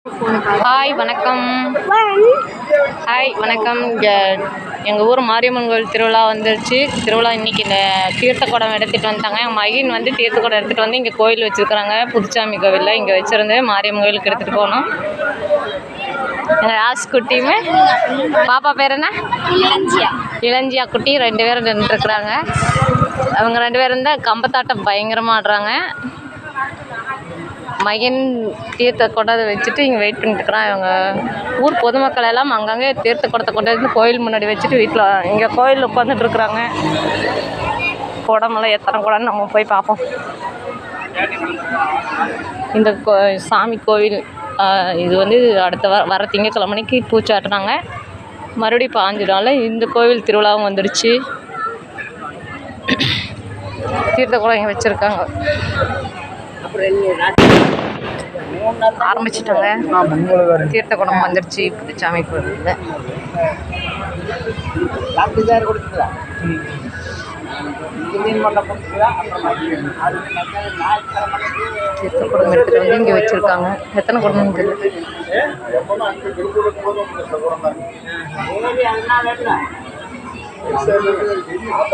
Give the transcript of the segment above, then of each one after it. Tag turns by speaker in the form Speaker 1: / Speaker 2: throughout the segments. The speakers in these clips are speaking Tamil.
Speaker 1: ஹாய் வணக்கம். ஹாய் வணக்கம். எங்கள் ஊர் மாரியம்மன் கோவில் திருவிழா வந்துருச்சு. திருவிழா இன்றைக்கி இந்த தீர்த்த குடம் எடுத்துகிட்டு வந்துட்டாங்க. எங்கள் மகின் வந்து தீர்த்த குடம் எடுத்துகிட்டு வந்து இங்கே கோயில் வச்சுருக்குறாங்க. புதுச்சாமி கோவிலில் இங்கே வச்சுருந்து மாரியம்மன் கோவிலுக்கு எடுத்துகிட்டு போகணும். எங்கள் ராஸ்குட்டியுமே பாப்பா பேர் என்ன? இளஞ்சியா குட்டி 2 பேரும் நின்றுருக்குறாங்க. அவங்க 2 பேரும் தான் கம்பத்தாட்டம் பயங்கரமாக ஆடுறாங்க. மகன் தீர்த்த குடத்தை வச்சுட்டு இங்கே வெயிட் பண்ணிட்டுருக்குறான். இவங்க ஊர் பொதுமக்கள் எல்லாம் அங்கங்கே தீர்த்த குடத்தை கொண்டு வந்து கோயில் முன்னாடி வச்சுட்டு வீட்டில் இங்கே கோயில் உட்காந்துட்ருக்குறாங்க. குடமெல்லாம் எத்தனை குடம்னு நம்ம போய் பார்ப்போம். இந்த சாமி கோவில் இது வந்து அடுத்த வர திங்கக்கிழமைக்கு பூச்சாட்டினாங்க. மறுபடியும் 5 நாளில் இந்த கோவில் திருவிழாவும் வந்துடுச்சு. தீர்த்த குடம் இங்கே வச்சுருக்காங்க. ஆரம்பிச்சிட்டாங்க. தீர்த்த குடம் வந்துடுச்சு புதுச்சாமி கோவிலில். தீர்த்த குடம் எடுத்துகிட்டு வந்து இங்கே வச்சுருக்காங்க. எத்தனை குடம்னு தெரியல.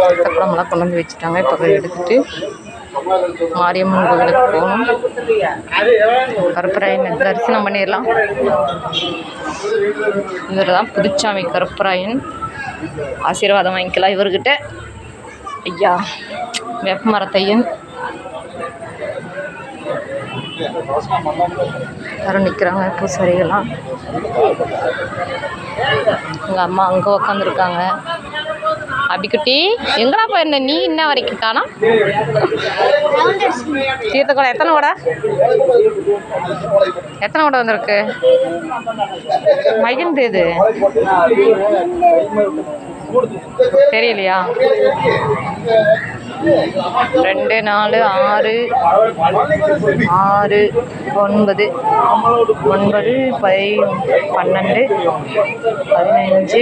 Speaker 1: தீர்த்த குடமெல்லாம் கொண்டு வந்து வச்சுட்டாங்க. இப்போ எடுத்துகிட்டு மாரியம்மன் கோவிலுக்கு போகணும். கருப்பராயன் தரிசனம் பண்ணிடலாம். இவர் தான் புதுச்சாமி கருப்பராயன். ஆசீர்வாதம் வாங்கிக்கலாம் இவர்கிட்ட. ஐயா வேப்பமரத்தையன் யாரும் நிற்கிறாங்க. பூசாரிகள்லாம் எங்கள் அம்மா அங்கே உக்காந்துருக்காங்க. அபிக்குட்டி எங்கடா போயிருந்த நீ? இன்ன வரைக்கும் காணோம். தீர்த்த குடம் எத்தனை குடம் வந்திருக்கு? மகிழ்ந்து இது தெரியலையா? 2 4 6 6 9 9 12 15 18 20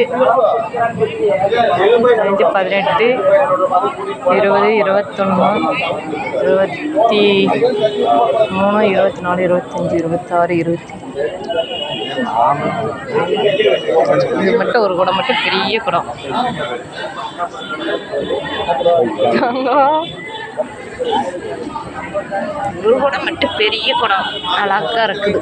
Speaker 1: 21 23 24 25 26 20 இது மட்டும் ஒரு குடம் மட்டும் பெரிய குடம். ஒரு குடம் மட்டும் பெரிய குடம் அழகா இருக்குது.